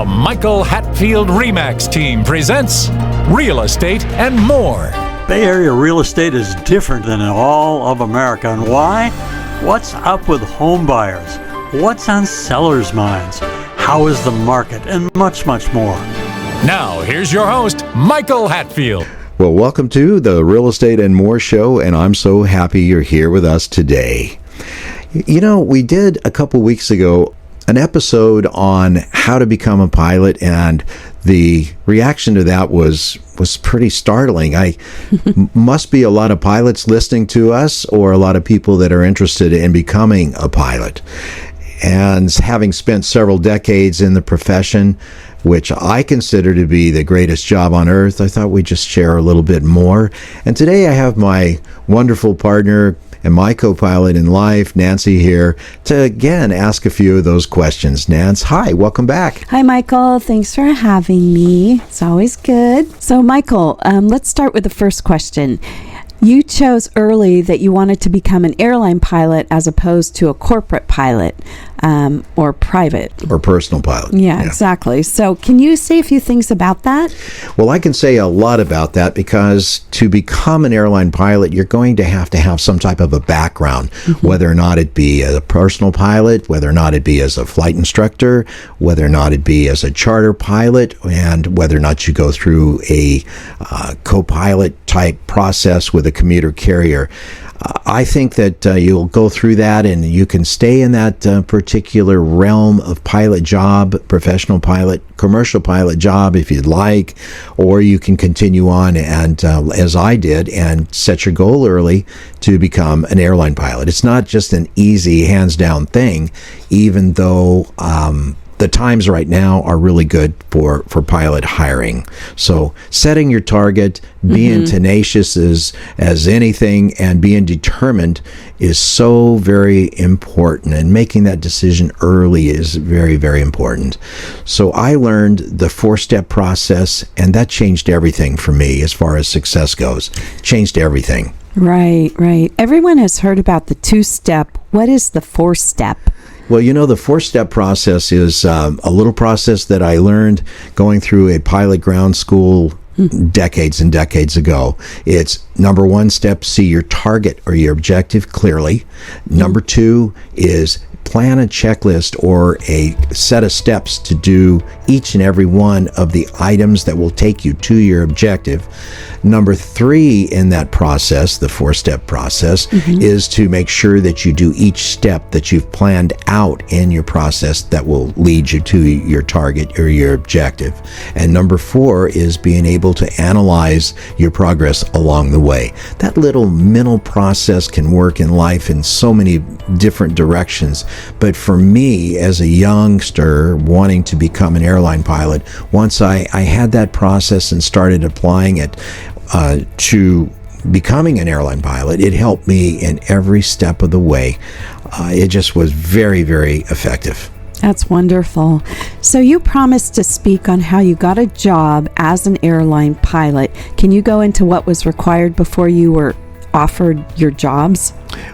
The Michael Hatfield RE/MAX team presents Real Estate and More. Bay Area real estate is different than in all of America. And why? What's up with home buyers? What's on sellers' minds? How is the market? And much, much more. Now, here's your host, Michael Hatfield. Well, welcome to the Real Estate and More show, and I'm so happy you're here with us today. You know, we did a couple weeks ago an episode on how to become a pilot, and the reaction to that was pretty startling. Must be a lot of pilots listening to us, or a lot of people that are interested in becoming a pilot. And having spent several decades in the profession, which I consider to be the greatest job on earth, I thought we'd just share a little bit more. And today I have my wonderful partner and my co-pilot in life, Nancy, here to again ask a few of those questions. Nance, hi, welcome back. Hi, Michael. Thanks for having me. It's always good. So, Michael, let's start with the first question. You chose early that you wanted to become an airline pilot as opposed to a corporate pilot or private. Or personal pilot. Yeah, exactly. So can you say a few things about that? Well, I can say a lot about that because to become an airline pilot, you're going to have some type of a background, whether or not it be a personal pilot, whether or not it be as a flight instructor, whether or not it be as a charter pilot, and whether or not you go through a co-pilot type process with a commuter carrier. I think that you'll go through that and you can stay in that particular realm of pilot job, professional pilot, commercial pilot job if you'd like, or you can continue on and, as I did, and set your goal early to become an airline pilot. It's not just an easy, hands-down thing, even though the times right now are really good for pilot hiring. So setting your target, being tenacious as anything, and being determined is so very important. And making that decision early is very, very important. So I learned the 4-step process, and that changed everything for me as far as success goes. Changed everything. Right. Everyone has heard about the 2-step. What is the 4-step? Well, you know, the 4-step process is a little process that I learned going through a pilot ground school decades and decades ago. It's number 1 step, see your target or your objective clearly. Number 2 is plan a checklist or a set of steps to do each and every one of the items that will take you to your objective. Number 3 in that process, the 4-step process, is to make sure that you do each step that you've planned out in your process that will lead you to your target or your objective. And number 4 is being able to analyze your progress along the way. That little mental process can work in life in so many different directions. But for me, as a youngster wanting to become an airline pilot, once I had that process and started applying it to becoming an airline pilot, it helped me in every step of the way. It just was very, very effective. That's wonderful. So you promised to speak on how you got a job as an airline pilot. Can you go into what was required before you were offered your jobs?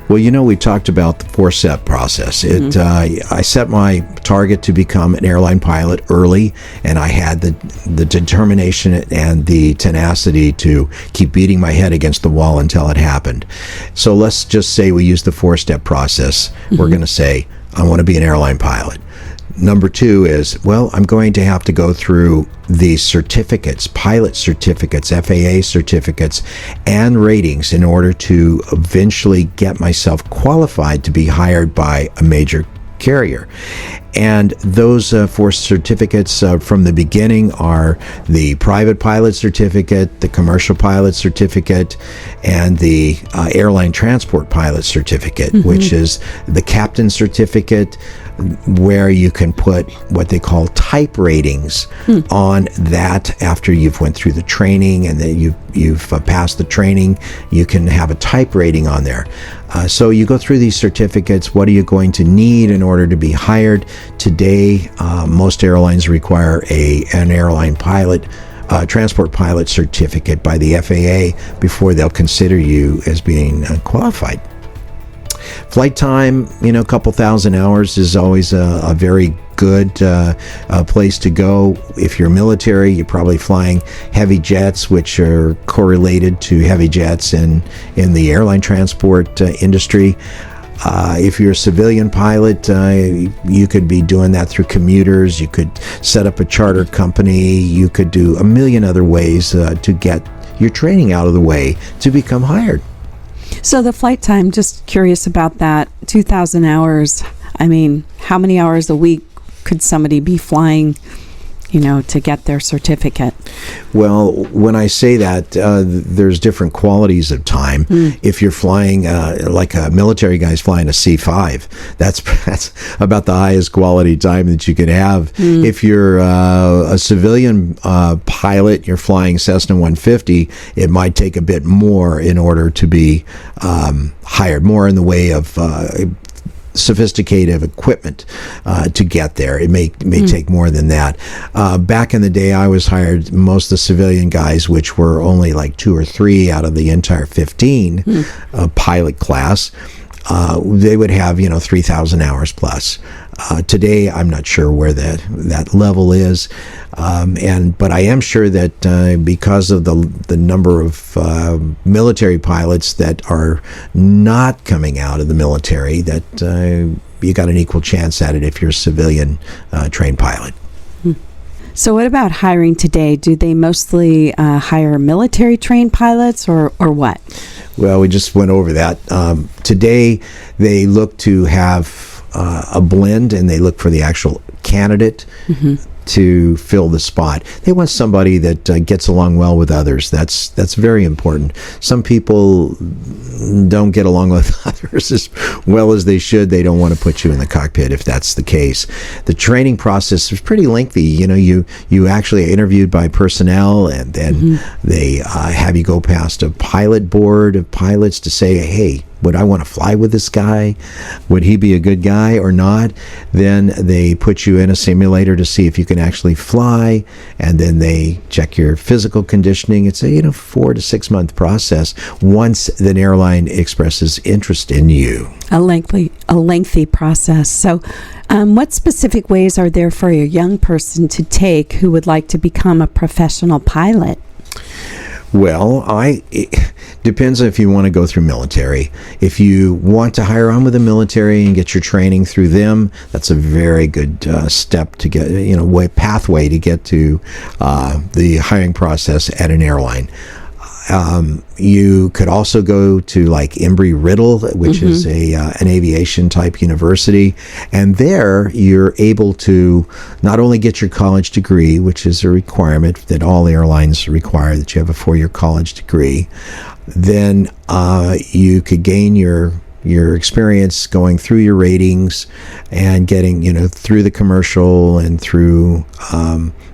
Well, you know, we talked about the 4-step process. I set my target to become an airline pilot early, and I had the determination and the tenacity to keep beating my head against the wall until it happened. So let's just say we use the 4-step process. We're going to say, I want to be an airline pilot. Number 2 is, well, I'm going to have to go through these certificates, pilot certificates, FAA certificates, and ratings in order to eventually get myself qualified to be hired by a major carrier. And those 4 certificates from the beginning are the private pilot certificate, the commercial pilot certificate, and the airline transport pilot certificate, which is the captain certificate, where you can put what they call type ratings on that after you've went through the training and then you've passed the training. You can have a type rating on there. So you go through these certificates. What are you going to need in order to be hired? Today, most airlines require an airline pilot transport pilot certificate by the FAA before they'll consider you as being qualified. Flight time, a couple thousand hours is always a very good place to go. If you're military, you're probably flying heavy jets, which are correlated to heavy jets in the airline transport industry. If you're a civilian pilot, you could be doing that through commuters. You could set up a charter company. You could do a million other ways to get your training out of the way to become hired. So the flight time, just curious about that, 2,000 hours. I mean, how many hours a week could somebody be flying, to get their certificate? Well, when I say that, there's different qualities of time. If you're flying, like a military guy's flying a C5, that's about the highest quality time that you could have. If you're a civilian pilot, you're flying Cessna 150, it might take a bit more in order to be hired, more in the way of sophisticated equipment to get there. It may take more than that. Back in the day, I was hired, most of the civilian guys, which were only like 2 or 3 out of the entire 15 pilot class, they would have 3,000 hours plus. Today, I'm not sure where that level is, but I am sure that because of the number of military pilots that are not coming out of the military, that you got an equal chance at it if you're a civilian trained pilot. So what about hiring today? Do they mostly hire military trained pilots or what? Well, we just went over that. Today, they look to have a blend, and they look for the actual candidate to fill the spot. They want somebody that gets along well with others. That's very important. Some people don't get along with others as well as they should. They don't want to put you in the cockpit if that's the case. The training process is pretty lengthy. You actually are interviewed by personnel, and then they have you go past a pilot board of pilots to say, hey, would I want to fly with this guy? Would he be a good guy or not? Then they put you in a simulator to see if you can actually fly, and then they check your physical conditioning. It's a 4 to 6 month process once the airline expresses interest in you. A lengthy process. So what specific ways are there for a young person to take who would like to become a professional pilot? Well, it depends if you want to go through military. If you want to hire on with the military and get your training through them, that's a very good step to get, pathway to get to the hiring process at an airline. You could also go to like Embry-Riddle, which is an aviation type university, and there you're able to not only get your college degree, which is a requirement that all airlines require, that you have a 4-year college degree. Then you could gain your experience going through your ratings and getting through the commercial and through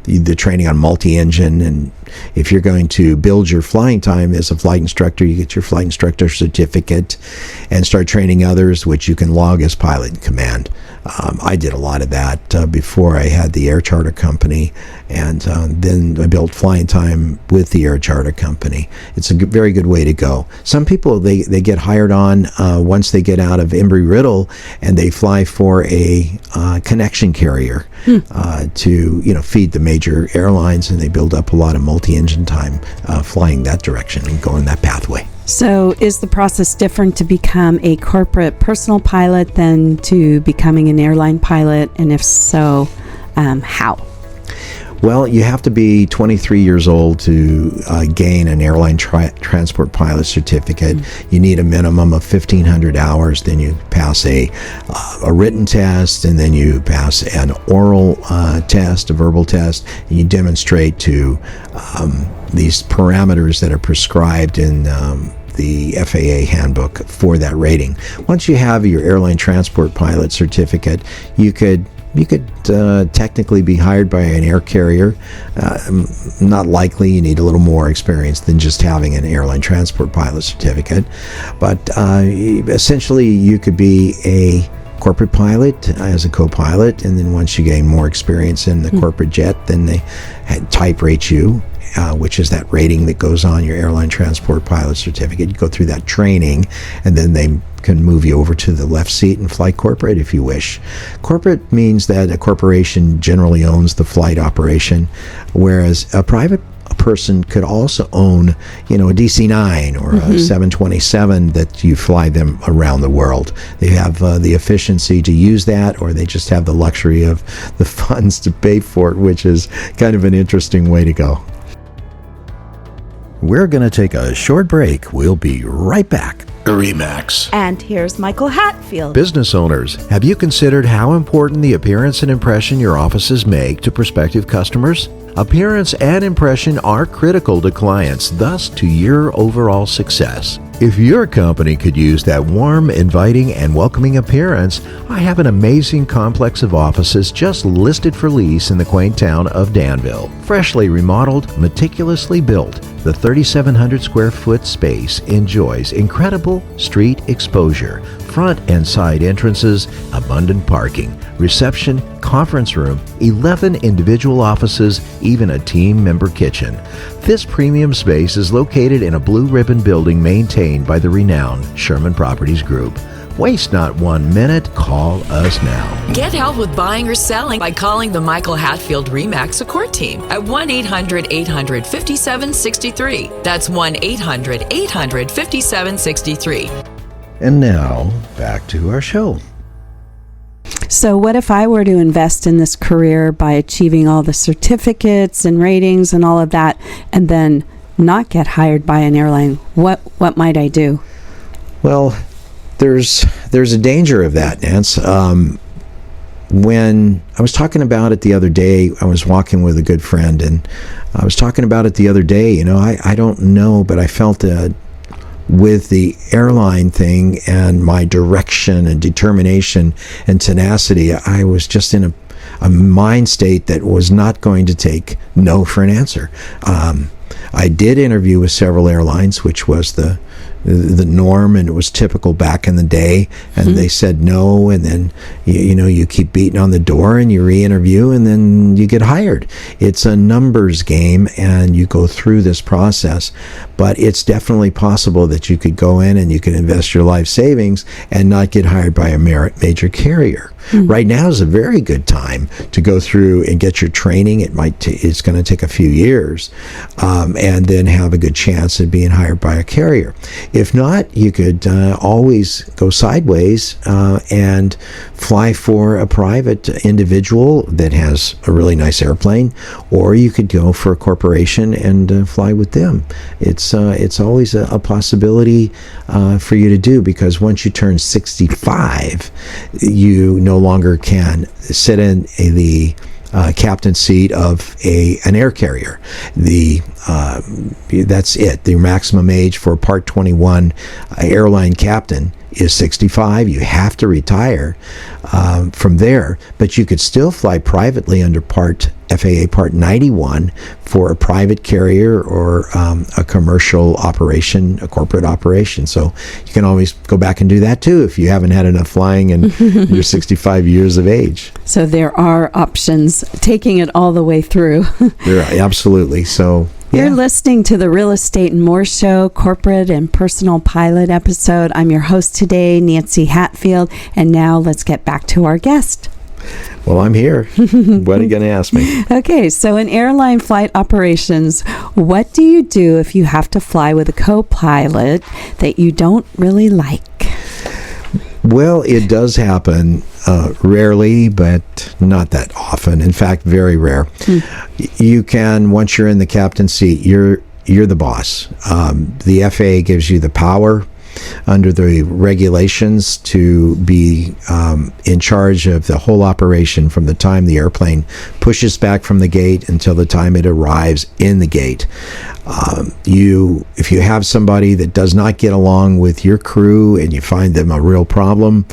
the training on multi-engine. And if you're going to build your flying time as a flight instructor, you get your flight instructor certificate and start training others, which you can log as pilot in command. I did a lot of that before I had the air charter company, and then I built flying time with the air charter company. It's a very good way to go. Some people, they get hired on once they get out of Embry-Riddle, and they fly for a connection carrier to feed the major airlines, and they build up a lot of multi-engine time flying that direction and going that pathway. So is the process different to become a corporate personal pilot than to becoming an airline pilot? And if so, how? Well, you have to be 23 years old to gain an airline transport pilot certificate. You need a minimum of 1,500 hours. Then you pass a written test, and then you pass an oral test, a verbal test, and you demonstrate to these parameters that are prescribed in the FAA handbook for that rating. Once you have your airline transport pilot certificate, you could technically be hired by an air carrier. Not likely. You need a little more experience than just having an airline transport pilot certificate. But essentially, you could be a corporate pilot as a co-pilot, and then once you gain more experience in the corporate jet, then they type rate you, which is that rating that goes on your airline transport pilot certificate. You go through that training, and then they can move you over to the left seat and fly corporate if you wish. Corporate means that a corporation generally owns the flight operation, whereas a private person could also own, a DC-9 or a 727 that you fly them around the world. They have the efficiency to use that, or they just have the luxury of the funds to pay for it, which is kind of an interesting way to go. We're going to take a short break. We'll be right back. RE/MAX. And here's Michael Hatfield. Business owners, have you considered how important the appearance and impression your offices make to prospective customers? Appearance and impression are critical to clients, thus to your overall success. If your company could use that warm, inviting, and welcoming appearance, I have an amazing complex of offices just listed for lease in the quaint town of Danville. Freshly remodeled, meticulously built, the 3,700 square foot space enjoys incredible street exposure, front and side entrances, abundant parking, reception, conference room, 11 individual offices, even a team member kitchen. This premium space is located in a blue ribbon building maintained by the renowned Sherman Properties Group. Waste not 1 minute. Call us now. Get help with buying or selling by calling the Michael Hatfield RE/MAX Support Team at 1-800-800-5763. That's 1-800-800-5763. And now, back to our show. So what if I were to invest in this career by achieving all the certificates and ratings and all of that, and then not get hired by an airline? What might I do? Well, there's a danger of that, Nance. When I was talking about it the other day, I was walking with a good friend, and I was talking about it the other day. I don't know, but I felt with the airline thing and my direction and determination and tenacity, I was just in a mind state that was not going to take no for an answer. I did interview with several airlines, which was the norm, and it was typical back in the day, and they said no, and then you keep beating on the door and you re-interview, and then you get hired. It's a numbers game, and you go through this process, but it's definitely possible that you could go in and you could invest your life savings and not get hired by a major carrier. Right now is a very good time to go through and get your training. It's going to take a few years, and then have a good chance of being hired by a carrier. If not, you could always go sideways and fly for a private individual that has a really nice airplane, or you could go for a corporation and fly with them. It's always a possibility for you to do, because once you turn 65, you no longer can sit in the captain seat of an air carrier. That's it. The maximum age for a Part 21 airline captain is 65. You have to retire from there, but you could still fly privately under FAA Part 91 for a private carrier or a commercial operation, a corporate operation. So you can always go back and do that too if you haven't had enough flying and you're 65 years of age. So there are options, taking it all the way through. There are, absolutely. So You're listening to the Real Estate and More Show, Corporate and Personal Pilot episode. I'm your host today, Nancy Hatfield, and now let's get back to our guest. Well, I'm here. What are you going to ask me? Okay, so in airline flight operations, what do you do if you have to fly with a co-pilot that you don't really like? Well, it does happen rarely, but not that often. In fact, very rare. You can, once you're in the captain's seat, you're the boss. The FAA gives you the power under the regulations to be in charge of the whole operation from the time the airplane pushes back from the gate until the time it arrives in the gate. If you have somebody that does not get along with your crew and you find them a real problem,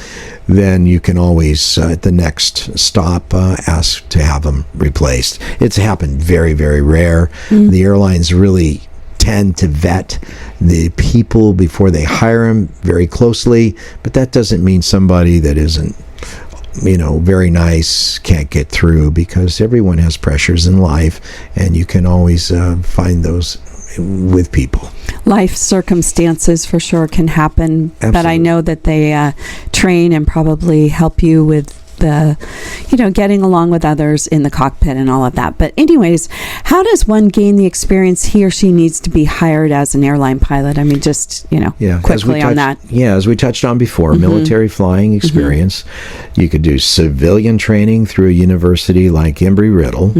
then you can always, at the next stop, ask to have them replaced. It's happened very, very rare. The airlines really tend to vet the people before they hire them very closely, but that doesn't mean somebody that isn't very nice can't get through, because everyone has pressures in life, and you can always find those with people. Life circumstances for sure can happen, Absolutely. but I know that they train and probably help you with the, getting along with others in the cockpit and all of that. But anyways, how does one gain the experience he or she needs to be hired as an airline pilot? I mean, just, quickly on that. Yeah, as we touched on before, military flying experience. You could do civilian training through a university like Embry-Riddle,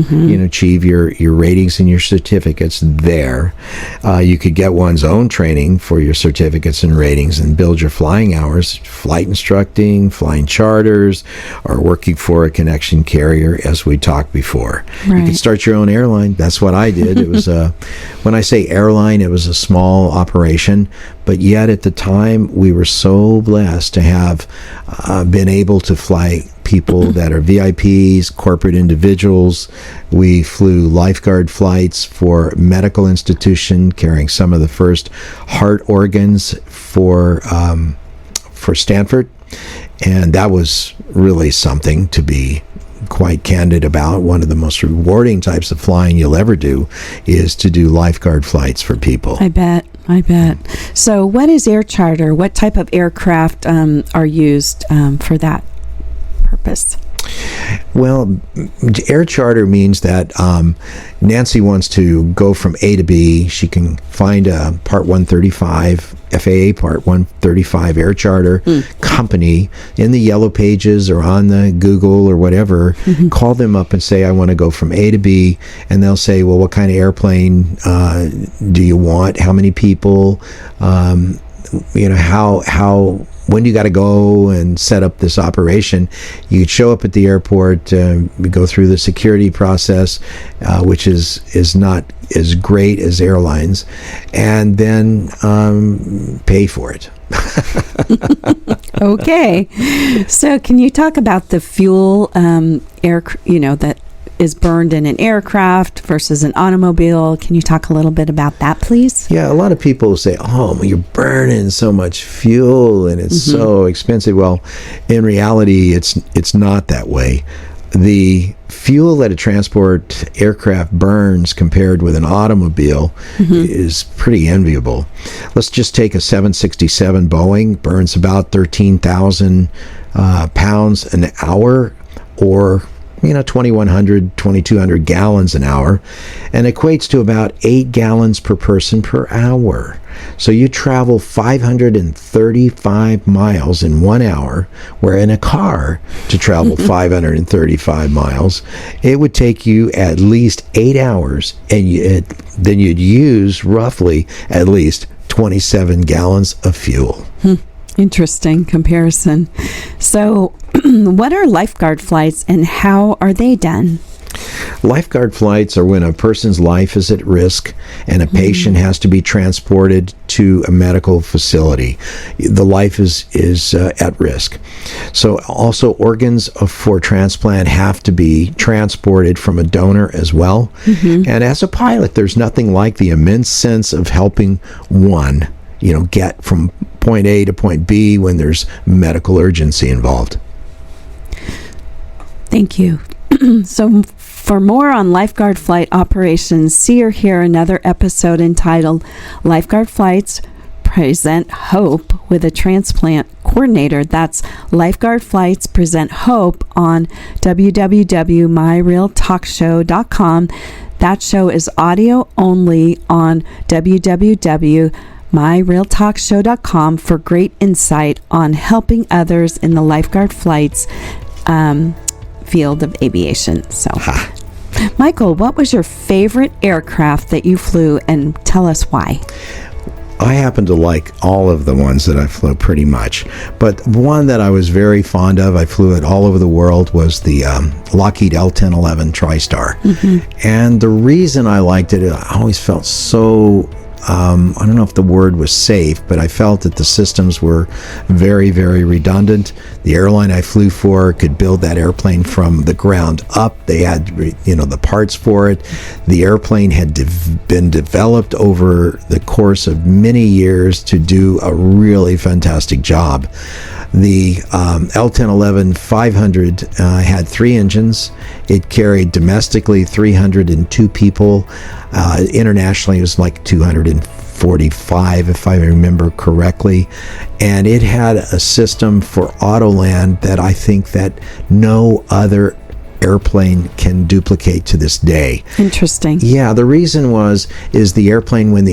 achieve your ratings and your certificates there. You could get one's own training for your certificates and ratings and build your flying hours, flight instructing, flying charters, or working for a connection carrier, as we talked before. Right. You could start your own airline. That's what I did. It was when I say airline, it was a small operation, but yet at the time we were so blessed to have been able to fly people that are VIPs, corporate individuals. We flew lifeguard flights for medical institution, carrying some of the first heart organs for Stanford. And that was really something to be quite candid about. One of the most rewarding types of flying you'll ever do is to do lifeguard flights for people. I bet. So what is air charter? What type of aircraft are used for that purpose? Well, air charter means that Nancy wants to go from A to B. She can find a Part 135, FAA Part 135 air charter company in the yellow pages or on the Google or whatever. Call them up and say, I want to go from A to B. And they'll say, well, what kind of airplane do you want? How many people? When do you got to go and set up this operation? You could show up at the airport, go through the security process, which is not as great as airlines, and then pay for it. Okay. So can you talk about the fuel that is burned in an aircraft versus an automobile? Can you talk a little bit about that, please? Yeah, a lot of people say, oh, you're burning so much fuel and it's so expensive. Well, in reality, it's not that way. The fuel that a transport aircraft burns compared with an automobile is pretty enviable. Let's just take a 767 Boeing, burns about 13,000 pounds an hour, or 2,100, 2,200 gallons an hour, and equates to about 8 gallons per person per hour. So you travel 535 miles in 1 hour, where in a car, to travel 535 miles, it would take you at least 8 hours, and then you'd use roughly at least 27 gallons of fuel. Interesting comparison. So what are lifeguard flights and how are they done? Lifeguard flights are when a person's life is at risk and a patient has to be transported to a medical facility. The life is at risk. So also organs for transplant have to be transported from a donor as well. And as a pilot, there's nothing like the immense sense of helping one, get from point A to point B when there's medical urgency involved. Thank you. So for more on lifeguard flight operations, see or hear another episode entitled Lifeguard Flights Present Hope with a Transplant Coordinator. That's Lifeguard Flights Present Hope on www.myrealtalkshow.com. That show is audio only on www.myrealtalkshow.com for great insight on helping others in the lifeguard flights field of aviation. So, Michael, what was your favorite aircraft that you flew, and tell us why? I happen to like all of the ones that I flew pretty much, but one that I was very fond of, I flew it all over the world, was the Lockheed L-1011 TriStar. And the reason I liked it, I always felt so I don't know if the word was safe, but I felt that the systems were very, very redundant. The airline I flew for could build that airplane from the ground up. They had, the parts for it. The airplane had been developed over the course of many years to do a really fantastic job. The L-1011-500 had 3 engines. It carried domestically 302 people. Internationally, it was like 245, if I remember correctly. And it had a system for Autoland that I think that no other airplane can duplicate to this day. Interesting. Yeah, the reason is the airplane when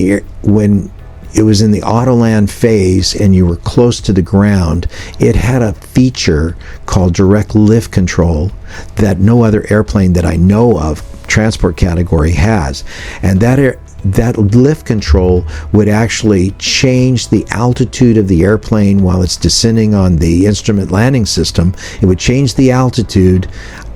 it was in the Autoland phase and you were close to the ground, it had a feature called direct lift control that no other airplane that I know of, transport category, has. And that lift control would actually change the altitude of the airplane while it's descending on the instrument landing system. It would change the altitude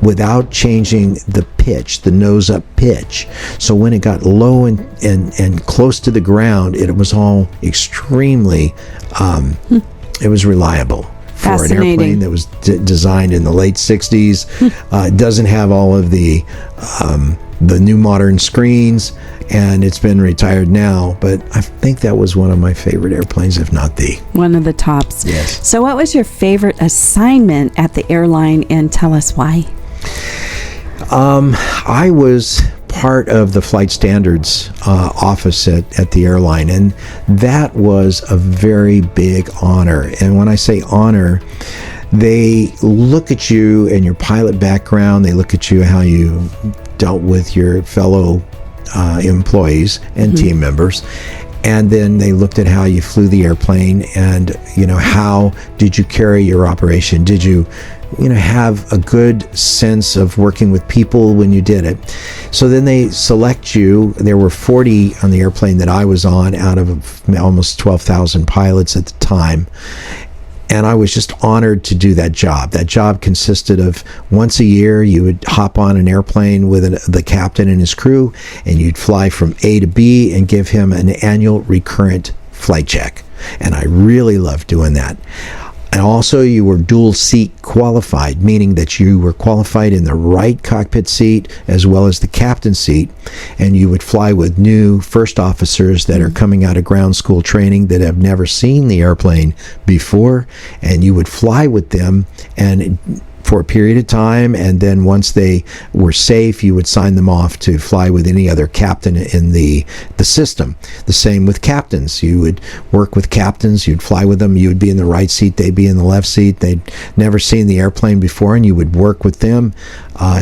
without changing the pitch, the nose up pitch. So when it got low and close to the ground, it was all extremely, it was reliable. For an airplane that was designed in the late 60s. It doesn't have all of the new modern screens, and it's been retired now, but I think that was one of my favorite airplanes, if not the one of the tops. Yes. So what was your favorite assignment at the airline, and tell us why? I was part of the flight standards office at the airline, and that was a very big honor. And when I say honor, they look at you and your pilot background, they look at you how you dealt with your fellow employees and team members, and then they looked at how you flew the airplane, and how did you carry your operation? Did you have a good sense of working with people when you did it? So then they select you. There were 40 on the airplane that I was on out of almost 12,000 pilots at the time. And I was just honored to do that job. That job consisted of once a year, you would hop on an airplane with the captain and his crew, and you'd fly from A to B and give him an annual recurrent flight check. And I really loved doing that. And also, you were dual seat qualified, meaning that you were qualified in the right cockpit seat as well as the captain seat. And you would fly with new first officers that are coming out of ground school training that have never seen the airplane before. And you would fly with them and for a period of time, and then once they were safe, you would sign them off to fly with any other captain in the system. The same with captains. You would work with captains, you'd fly with them, you would be in the right seat, they'd be in the left seat. They'd never seen the airplane before, and you would work with them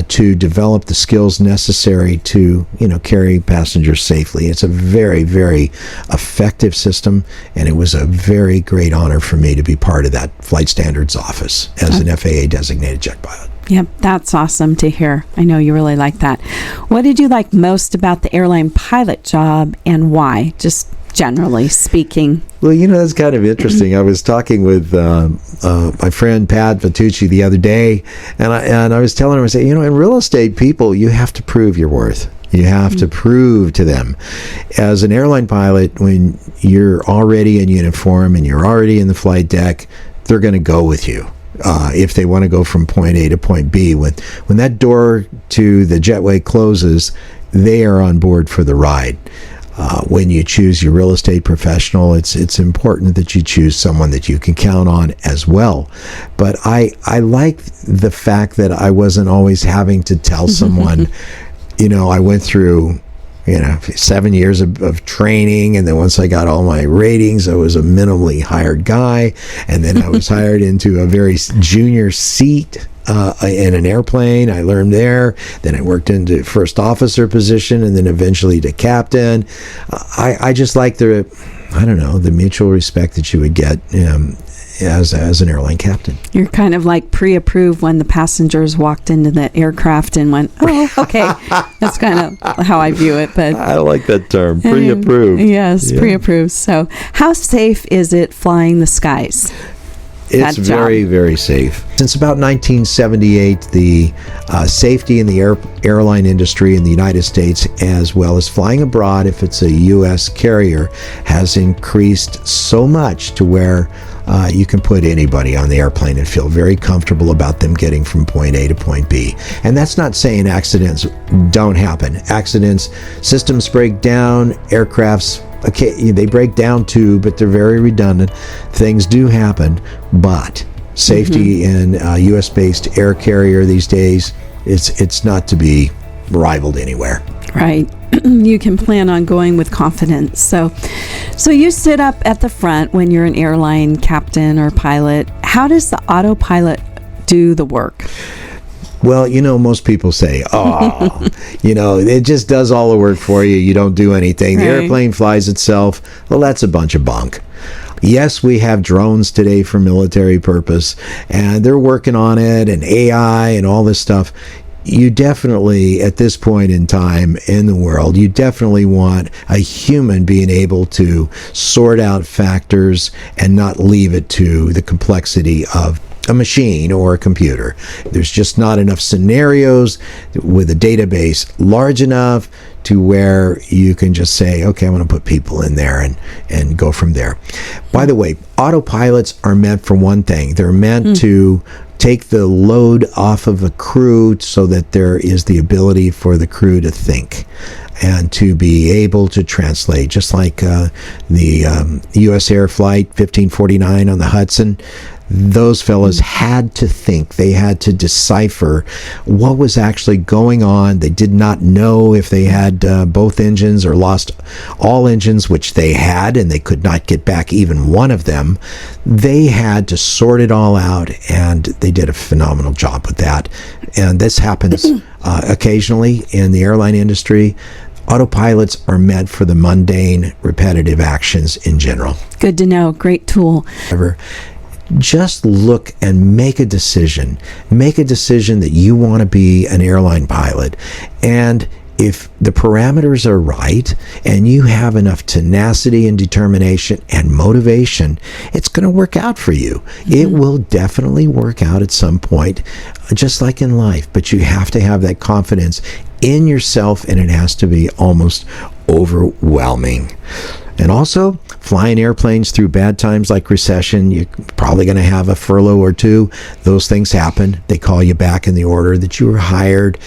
to develop the skills necessary to carry passengers safely. It's a very, very effective system, and it was a very great honor for me to be part of that flight standards office as an FAA designated jet pilot. Yep, that's awesome to hear. I know you really like that. What did you like most about the airline pilot job, and why? Just generally speaking. Well, that's kind of interesting. I was talking with my friend Pat Vitucci the other day, and I was telling him, I said, in real estate, people, you have to prove your worth. You have to prove to them. As an airline pilot, when you're already in uniform and you're already in the flight deck, they're going to go with you. If they want to go from point A to point B. When that door to the jetway closes, they are on board for the ride. When you choose your real estate professional, it's important that you choose someone that you can count on as well. But I like the fact that I wasn't always having to tell someone, I went through 7 years of training, and then once I got all my ratings, I was a minimally hired guy, and then I was hired into a very junior seat in an airplane. I learned there, then I worked into first officer position, and then eventually to captain. I just like the mutual respect that you would get as an airline captain. You're kind of like pre-approved when the passengers walked into the aircraft and went, oh, okay. That's kind of how I view it. But I like that term, pre-approved. Yes, yeah. Pre-approved. So how safe is it flying the skies? It's very, very safe. Since about 1978, the safety in the airline industry in the United States, as well as flying abroad, if it's a U.S. carrier, has increased so much to where you can put anybody on the airplane and feel very comfortable about them getting from point A to point B. And that's not saying accidents don't happen. Accidents, systems break down, aircrafts, okay, they break down too, but they're very redundant. Things do happen, but Safety in a U.S.-based air carrier these days, it's not to be rivaled anywhere. Right. You can plan on going with confidence. So you sit up at the front when you're an airline captain or pilot. How does the autopilot do the work? Well, most people say, it just does all the work for you. You don't do anything. The airplane flies itself. Well, that's a bunch of bunk. Yes, we have drones today for military purpose, and they're working on it, and AI and all this stuff. You definitely, at this point in time in the world, you definitely want a human being able to sort out factors and not leave it to the complexity of a machine or a computer. There's just not enough scenarios with a database large enough to where you can just say, okay, I'm going to put people in there and go from there. By the way, autopilots are meant for one thing. They're meant to take the load off of a crew so that there is the ability for the crew to think and to be able to translate, just like the U.S. Air Flight 1549 on the Hudson. Those fellas had to think. They had to decipher what was actually going on. They did not know if they had both engines or lost all engines, which they had, and they could not get back even one of them. They had to sort it all out, and they did a phenomenal job with that. And this happens occasionally in the airline industry. Autopilots are meant for the mundane, repetitive actions in general. Good to know. Great tool. Just look and make a decision. Make a decision that you want to be an airline pilot. And if the parameters are right and you have enough tenacity and determination and motivation, it's going to work out for you. It will definitely work out at some point, just like in life. But you have to have that confidence in yourself, and it has to be almost overwhelming. And also, flying airplanes through bad times like recession, you're probably going to have a furlough or two. Those things happen. They call you back in the order that you were hired.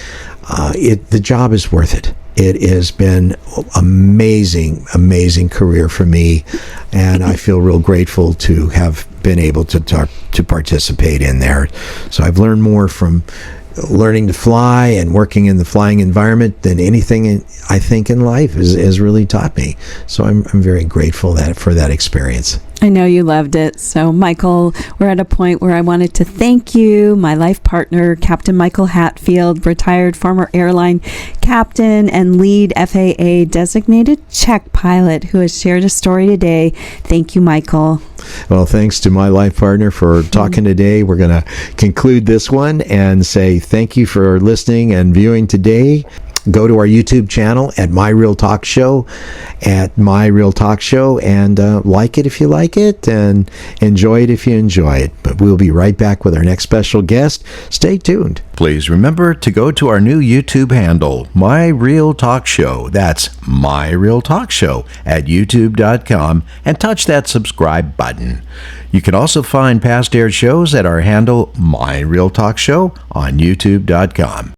The job is worth it. It has been amazing career for me, and I feel real grateful to have been able to participate in there. So I've learned more from learning to fly and working in the flying environment than anything I think in life has really taught me. So I'm very grateful for that experience. I know you loved it. So, Michael, we're at a point where I wanted to thank you, my life partner, Captain Michael Hatfield, retired former airline captain and lead FAA designated check pilot, who has shared a story today. Thank you, Michael. Well, thanks to my life partner for talking today. We're going to conclude this one and say thank you for listening and viewing today. Go to our YouTube channel at My Real Talk Show, and like it if you like it, and enjoy it if you enjoy it. But we'll be right back with our next special guest. Stay tuned. Please remember to go to our new YouTube handle, My Real Talk Show. That's My Real Talk Show at youtube.com, and touch that subscribe button. You can also find past aired shows at our handle, My Real Talk Show, on youtube.com.